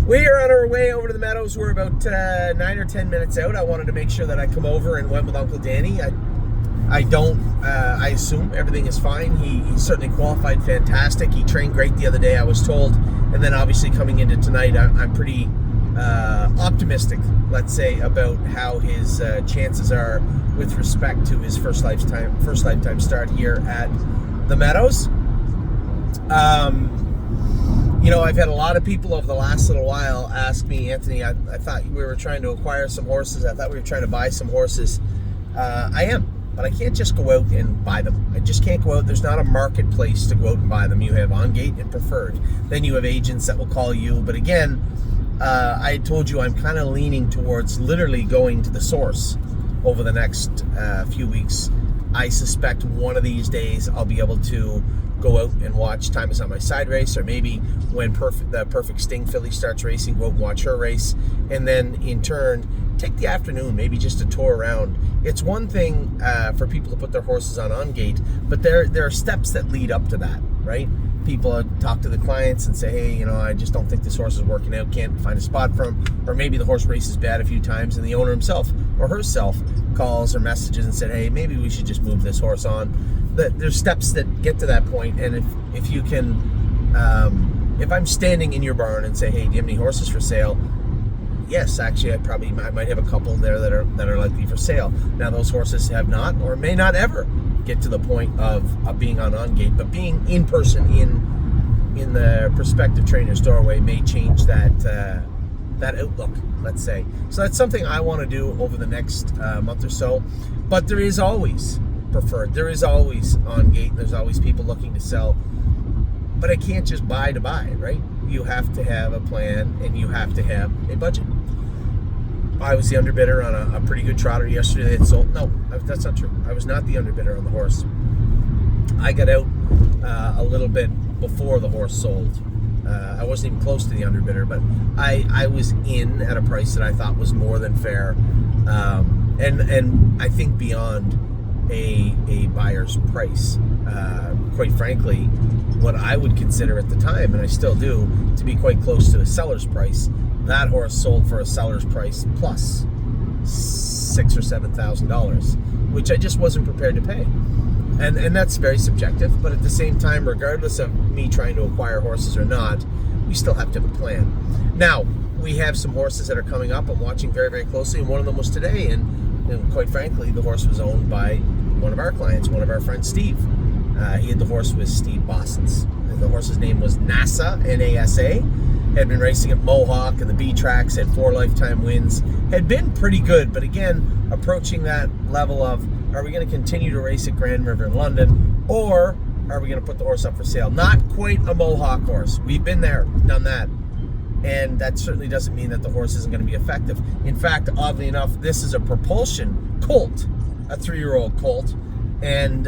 We are on our way over to the Meadows. We're about 9 or 10 minutes out. I wanted to make sure that I come over and went with Uncle Danny. I assume everything is fine. He certainly qualified fantastic. He trained great the other day, I was told. And then obviously coming into tonight, I'm pretty optimistic, let's say, about how his chances are with respect to his first lifetime start here at the Meadows. I've had a lot of people over the last little while ask me, Anthony, I thought we were trying to acquire some horses. I thought we were trying to buy some horses. I am, but I can't just go out and buy them. I just can't go out. There's not a marketplace to go out and buy them. You have On Gate and Preferred. Then you have agents that will call you. But again, I told you I'm kind of leaning towards literally going to the source over the next few weeks. I suspect one of these days I'll be able to go out and watch Time Is On My Side race, or maybe when the Perfect Sting filly starts racing, go out and watch her race, and then in turn take the afternoon, maybe just a tour around. It's one thing for people to put their horses on Gate, but there are steps that lead up to that, right? People talk to the clients and say, hey, I just don't think this horse is working out, can't find a spot for him, or maybe the horse races bad a few times, and the owner himself or herself calls or messages and said, hey, maybe we should just move this horse on. There's steps that get to that point, and if you can, if I'm standing in your barn and say, hey, do you have any horses for sale? Yes, actually, I might have a couple there that are likely for sale. Now, those horses have not or may not ever get to the point of being on Gate, but being in person in the prospective trainer's doorway may change that outlook, let's say. So that's something I want to do over the next month or so. But there is always Preferred. There is always On Gate. There's always people looking to sell. But I can't just buy to buy, right? You have to have a plan and you have to have a budget. I was the underbidder on a pretty good trotter yesterday that sold. No, that's not true. I was not the underbidder on the horse. I got out a little bit before the horse sold. I wasn't even close to the underbidder, but I was in at a price that I thought was more than fair, and I think beyond a buyer's price. Quite frankly, what I would consider at the time, and I still do, to be quite close to the seller's price. That horse sold for a seller's price plus $6,000 or $7,000, which I just wasn't prepared to pay. And that's very subjective, but at the same time, regardless of me trying to acquire horses or not, we still have to have a plan. Now, we have some horses that are coming up. I'm watching very, very closely, and one of them was today, and quite frankly, the horse was owned by one of our clients, one of our friends, Steve. He had the horse with Steve Bossens. The horse's name was NASA, N-A-S-A. Had been racing at Mohawk and the B tracks, had 4 lifetime wins. Had been pretty good, but again, approaching that level of, are we going to continue to race at Grand River in London, or are we going to put the horse up for sale? Not quite a Mohawk horse. We've been there, done that. And that certainly doesn't mean that the horse isn't going to be effective. In fact, oddly enough, this is a propulsion colt, a 3-year-old colt. And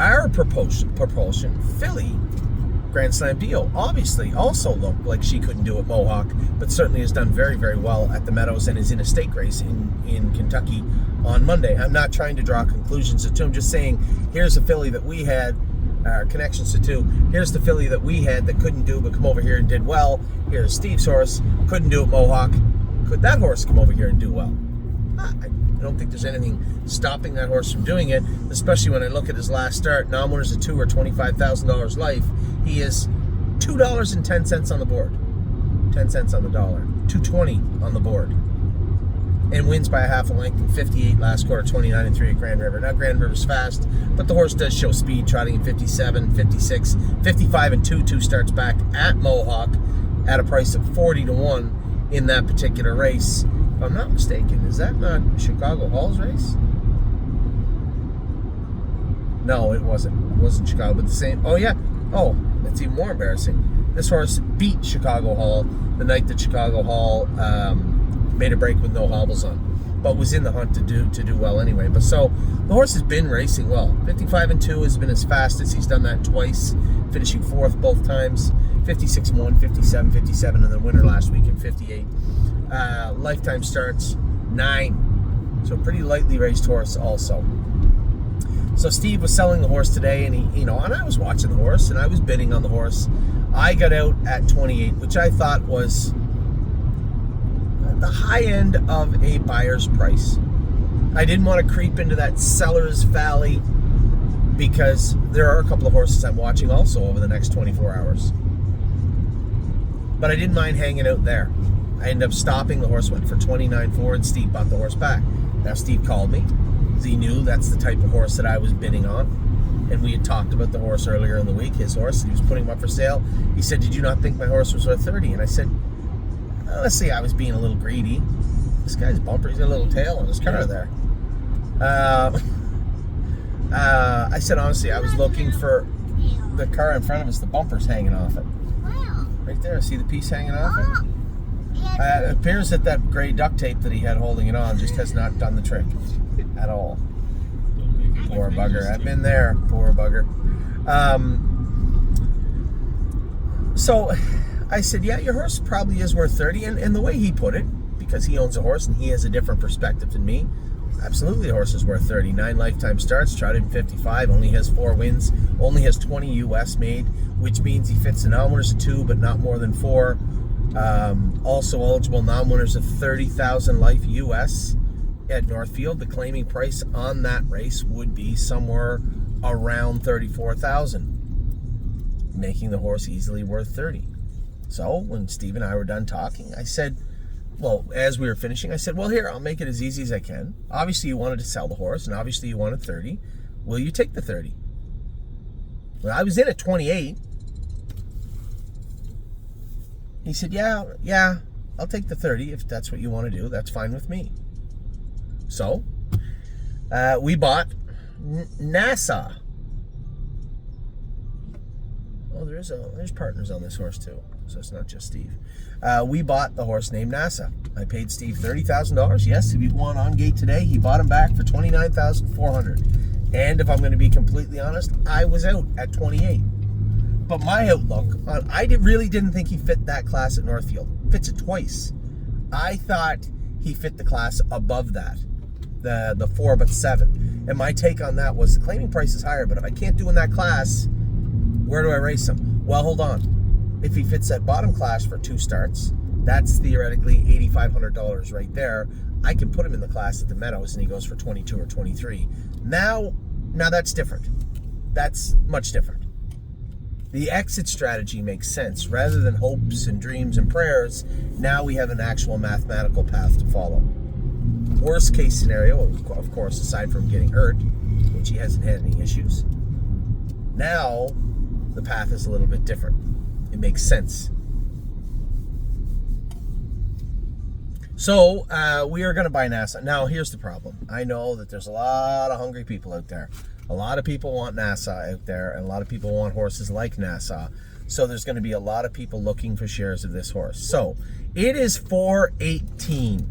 our propulsion filly, Grand Slam Dio, obviously also looked like she couldn't do it Mohawk, but certainly has done very, very well at the Meadows and is in a stake race in Kentucky on Monday. I'm not trying to draw conclusions to. I'm just saying, here's a filly that we had, connections to two. Here's the filly that we had that couldn't do, but come over here and did well. Here's Steve's horse, couldn't do it Mohawk. Could that horse come over here and do well? I don't think there's anything stopping that horse from doing it, especially when I look at his last start. Non-winners at 2 or $25,000 life. He is $2.10 on the board. 10 cents on the dollar. $2.20 on the board. And wins by a half a length in 58 last quarter, 29 and 3 at Grand River. Now Grand River's fast, but the horse does show speed, trotting in 57, 56, 55 and 2 starts back at Mohawk at a price of 40 to 1 in that particular race. If I'm not mistaken, is that not Chicago Hall's race? No, it wasn't. It wasn't Chicago, but the same. Oh, yeah. Oh, that's even more embarrassing. This horse beat Chicago Hall the night that Chicago Hall made a break with no hobbles on, but was in the hunt to do well anyway. But so the horse has been racing well. 55 and 2 has been his fastest. He's done that twice, finishing 4th both times. 56 and 1, 57, 57, and the winner last week in 58. Lifetime starts 9, so pretty lightly raced horse also. So Steve was selling the horse today, and he, and I was watching the horse and I was bidding on the horse. I got out at 28, which I thought was the high end of a buyer's price. I didn't want to creep into that seller's valley because there are a couple of horses I'm watching also over the next 24 hours. But I didn't mind hanging out there. I ended up stopping. The horse went for 29.4 and Steve bought the horse back. Now Steve called me because he knew that's the type of horse that I was bidding on. And we had talked about the horse earlier in the week, his horse, and he was putting him up for sale. He said, "Did you not think my horse was worth 30?" And I said, honestly, I was being a little greedy. This guy's bumper, he's got a little tail on his car there. I said, honestly, I was looking for the car in front of us, the bumper's hanging off it. Right there, see the piece hanging off it? It appears that gray duct tape that he had holding it on just has not done the trick at all. Poor bugger. I've been there. Poor bugger. So I said, yeah, your horse probably is worth 30. And the way he put it, because he owns a horse and he has a different perspective than me, absolutely the horse is worth 30. 9 lifetime starts, trotted in 55, only has 4 wins, only has 20 US made, which means he fits in non-winners of 2, but not more than 4. Also eligible non-winners of 30,000 life US at Northfield. The claiming price on that race would be somewhere around 34,000, making the horse easily worth 30. So when Steve and I were done talking, I said, well, as we were finishing, I said, well, here, I'll make it as easy as I can. Obviously you wanted to sell the horse, and obviously you wanted 30. Will you take the 30? Well, I was in at 28. He said, yeah, I'll take the 30 if that's what you want to do. That's fine with me. So, we bought NASA. Oh, there's partners on this horse too, so it's not just Steve. We bought the horse named NASA. I paid Steve $30,000. Yes, if he won on gate today, he bought him back for $29,400. And if I'm going to be completely honest, I was out at 28. But my outlook, I really didn't think he fit that class at Northfield. Fits it twice. I thought he fit the class above that, the 4 but 7. And my take on that was the claiming price is higher, but if I can't do in that class, where do I race him? Well, hold on. If he fits that bottom class for 2 starts, that's theoretically $8,500 right there. I can put him in the class at the Meadows and he goes for 22 or 23. Now that's different. That's much different. The exit strategy makes sense. Rather than hopes and dreams and prayers, now we have an actual mathematical path to follow. Worst case scenario, of course, aside from getting hurt, which he hasn't had any issues, now the path is a little bit different. It makes sense. So we are going to buy NASA. Now, here's the problem. I know that there's a lot of hungry people out there. A lot of people want NASA out there, and a lot of people want horses like NASA. So there's going to be a lot of people looking for shares of this horse. So it is 4:18.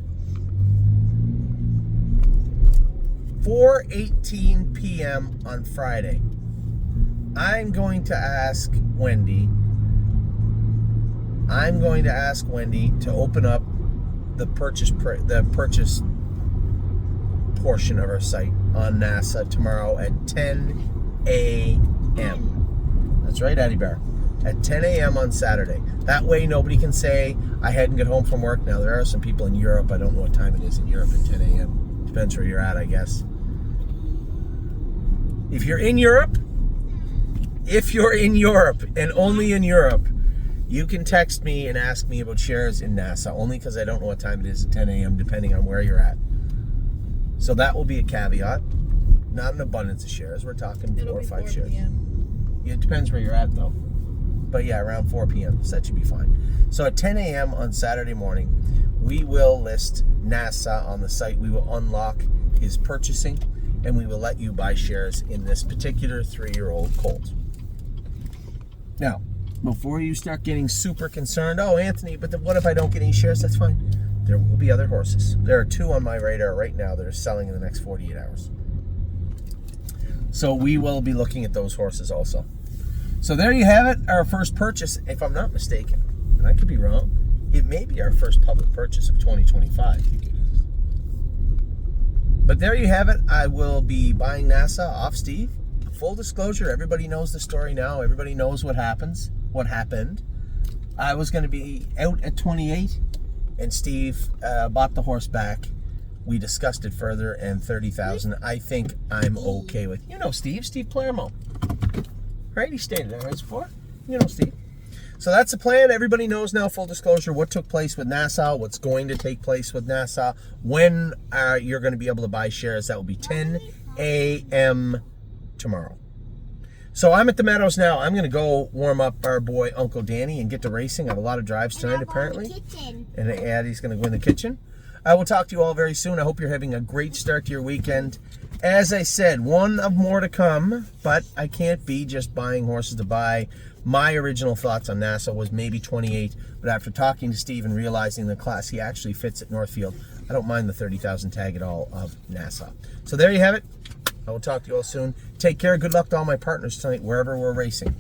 4:18 p.m. on Friday. I'm going to ask Wendy to open up the purchase portion of our site on NASA tomorrow at 10 a.m. That's right, Addie Bear. At 10 a.m. on Saturday. That way nobody can say I hadn't got home from work. Now there are some people in Europe. I don't know what time it is in Europe at 10 a.m. Depends where you're at, I guess. If you're in Europe and only in Europe, you can text me and ask me about shares in NASA, only because I don't know what time it is at 10 a.m. depending on where you're at. So that will be a caveat. Not an abundance of shares. We're talking 4 or 5 shares. PM. Yeah, it depends where you're at, though. But yeah, around 4 p.m. So that should be fine. So at 10 a.m. on Saturday morning, we will list NASA on the site. We will unlock his purchasing, and we will let you buy shares in this particular 3-year-old colt. Now, before you start getting super concerned, oh, Anthony, but what if I don't get any shares? That's fine. There will be other horses. There are 2 on my radar right now that are selling in the next 48 hours. So we will be looking at those horses also. So there you have it, our first purchase, if I'm not mistaken, and I could be wrong, it may be our first public purchase of 2025. But there you have it. I will be buying NASA off Steve. Full disclosure, everybody knows the story now. Everybody knows what happens. what happened. I was going to be out at 28, and Steve bought the horse back. We discussed it further, and 30,000. I think I'm okay with. You know Steve Palermo, right? He stayed there right before. You know Steve. So that's the plan. Everybody knows now, full disclosure, what took place with Nassau, what's going to take place with Nassau, when you're going to be able to buy shares. That will be 10 a.m. tomorrow. So I'm at the Meadows now. I'm going to go warm up our boy Uncle Danny and get to racing. I have a lot of drives tonight, apparently. And Addie's going to go in the kitchen. I will talk to you all very soon. I hope you're having a great start to your weekend. As I said, one of more to come, but I can't be just buying horses to buy. My original thoughts on Nassau was maybe 28, but after talking to Steve and realizing the class he actually fits at Northfield, I don't mind the 30,000 tag at all of Nassau. So there you have it. I will talk to you all soon. Take care. Good luck to all my partners tonight, wherever we're racing.